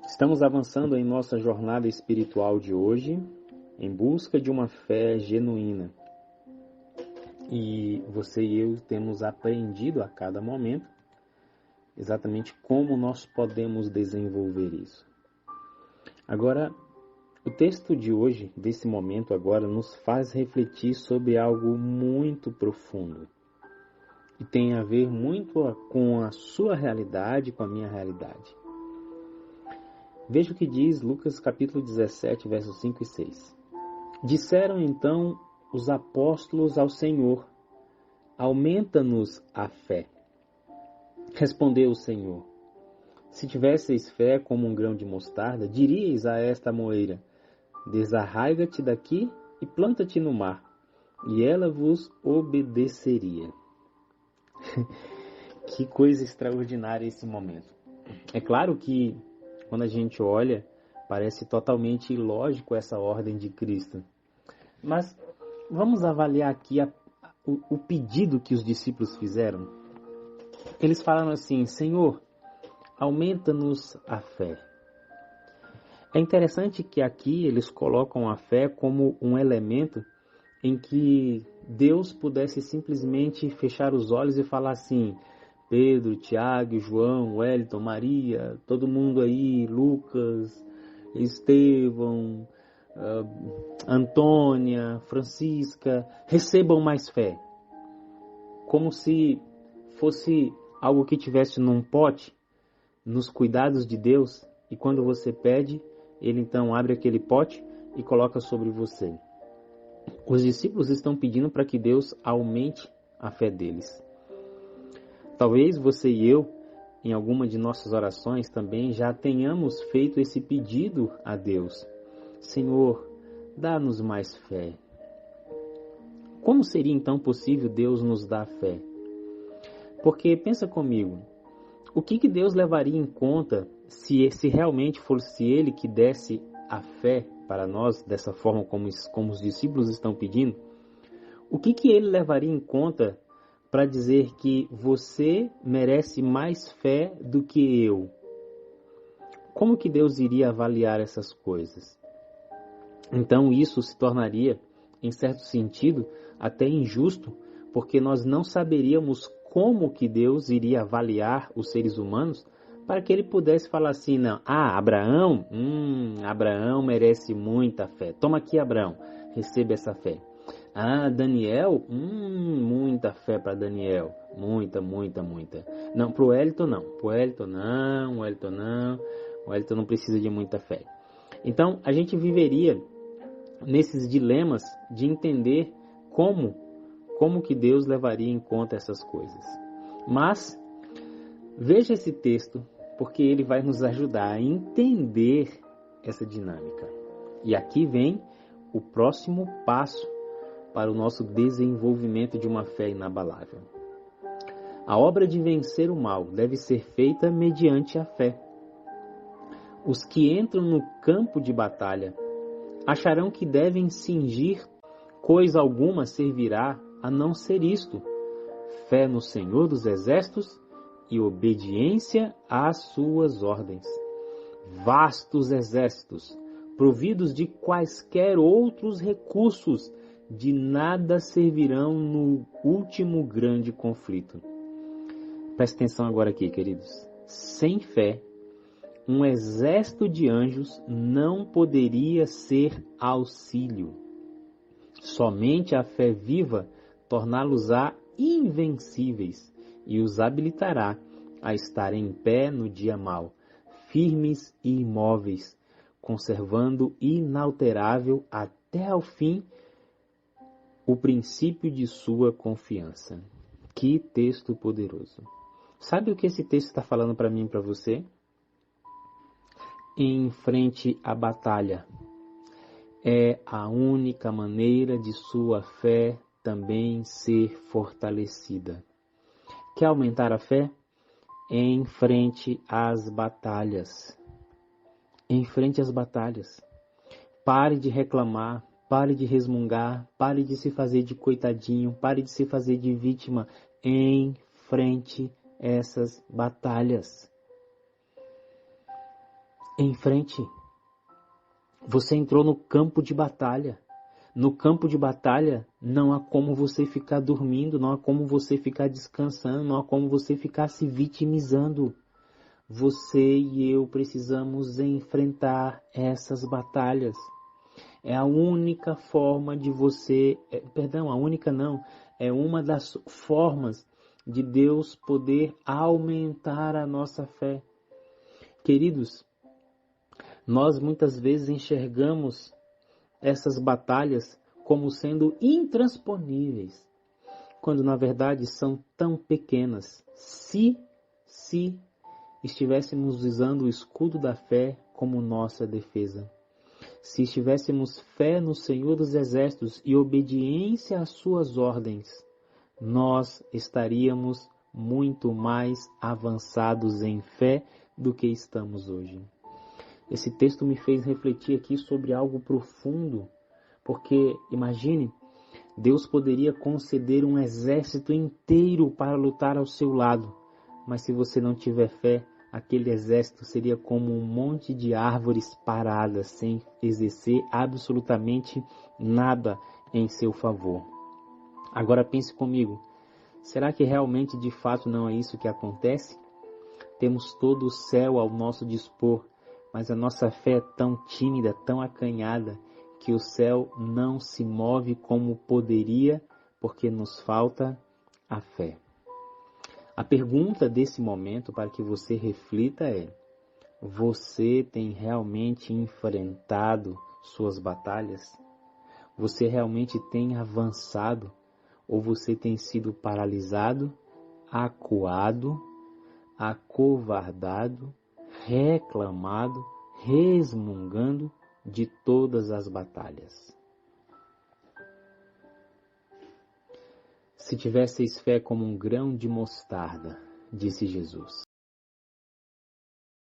Estamos avançando em nossa jornada espiritual de hoje, em busca de uma fé genuína. E você e eu temos aprendido a cada momento exatamente como nós podemos desenvolver isso. Agora, o texto de hoje, desse momento agora, nos faz refletir sobre algo muito profundo. E tem a ver muito com a sua realidade, com a minha realidade. Veja o que diz Lucas capítulo 17, versos 5 e 6. Disseram então os apóstolos ao Senhor: aumenta-nos a fé. Respondeu o Senhor: se tivesseis fé como um grão de mostarda, diríeis a esta moeira: desarraiga-te daqui e planta-te no mar, e ela vos obedeceria. Que coisa extraordinária esse momento. É claro que quando a gente olha, parece totalmente ilógico essa ordem de Cristo. Mas vamos avaliar aqui o pedido que os discípulos fizeram. Eles falaram assim: Senhor, aumenta-nos a fé. É interessante que aqui eles colocam a fé como um elemento em que Deus pudesse simplesmente fechar os olhos e falar assim: Pedro, Tiago, João, Wellington, Maria, todo mundo aí, Lucas, Estevão, Antônia, Francisca, recebam mais fé. Como se fosse algo que tivesse num pote, nos cuidados de Deus, e quando você pede, Ele então abre aquele pote e coloca sobre você. Os discípulos estão pedindo para que Deus aumente a fé deles. Talvez você e eu, em alguma de nossas orações também, já tenhamos feito esse pedido a Deus. Senhor, dá-nos mais fé. Como seria então possível Deus nos dar fé? Porque pensa comigo, o que Deus levaria em conta se realmente fosse Ele que desse a fé para nós, dessa forma como os discípulos estão pedindo? O que Ele levaria em conta para dizer que você merece mais fé do que eu? Como que Deus iria avaliar essas coisas? Então isso se tornaria, em certo sentido, até injusto, porque nós não saberíamos como que Deus iria avaliar os seres humanos para que Ele pudesse falar assim: não, Abraão merece muita fé. Toma aqui, Abraão, receba essa fé. Daniel, muita fé para Daniel, muita. Não, pro Wellington não, o Wellington não precisa de muita fé. Então, a gente viveria nesses dilemas de entender como que Deus levaria em conta essas coisas. Mas, veja esse texto, porque ele vai nos ajudar a entender essa dinâmica. E aqui vem o próximo passo para o nosso desenvolvimento de uma fé inabalável. A obra de vencer o mal deve ser feita mediante a fé. Os que entram no campo de batalha acharão que devem cingir, coisa alguma servirá a não ser isto: fé no Senhor dos Exércitos e obediência às suas ordens. Vastos exércitos, providos de quaisquer outros recursos, de nada servirão no último grande conflito. Presta atenção agora aqui, queridos. Sem fé, um exército de anjos não poderia ser auxílio. Somente a fé viva torná-los-á invencíveis e os habilitará a estar em pé no dia mau, firmes e imóveis, conservando inalterável até ao fim o princípio de sua confiança. Que texto poderoso! Sabe o que esse texto está falando para mim e para você? Em frente à batalha. É a única maneira de sua fé também ser fortalecida. Quer aumentar a fé? Em frente às batalhas. Em frente às batalhas. Pare de reclamar, pare de resmungar, pare de se fazer de coitadinho, pare de se fazer de vítima. Enfrente essas batalhas. em frente. Você entrou no campo de batalha. No campo de batalha não há como você ficar dormindo, não há como você ficar descansando, não há como você ficar se vitimizando. Você e eu precisamos enfrentar essas batalhas. É a única forma de você, a única não, é uma das formas de Deus poder aumentar a nossa fé. Queridos, nós muitas vezes enxergamos essas batalhas como sendo intransponíveis, quando na verdade são tão pequenas. Se estivéssemos usando o escudo da fé como nossa defesa, se estivéssemos fé no Senhor dos Exércitos e obediência às suas ordens, nós estaríamos muito mais avançados em fé do que estamos hoje. Esse texto me fez refletir aqui sobre algo profundo, porque imagine, Deus poderia conceder um exército inteiro para lutar ao seu lado, mas se você não tiver fé, aquele exército seria como um monte de árvores paradas, sem exercer absolutamente nada em seu favor. Agora pense comigo, será que realmente de fato não é isso que acontece? Temos todo o céu ao nosso dispor, mas a nossa fé é tão tímida, tão acanhada, que o céu não se move como poderia, porque nos falta a fé. A pergunta desse momento para que você reflita é: você tem realmente enfrentado suas batalhas? Você realmente tem avançado? Ou você tem sido paralisado, acuado, acovardado, reclamado, resmungando de todas as batalhas? Se tivesseis fé como um grão de mostarda, disse Jesus,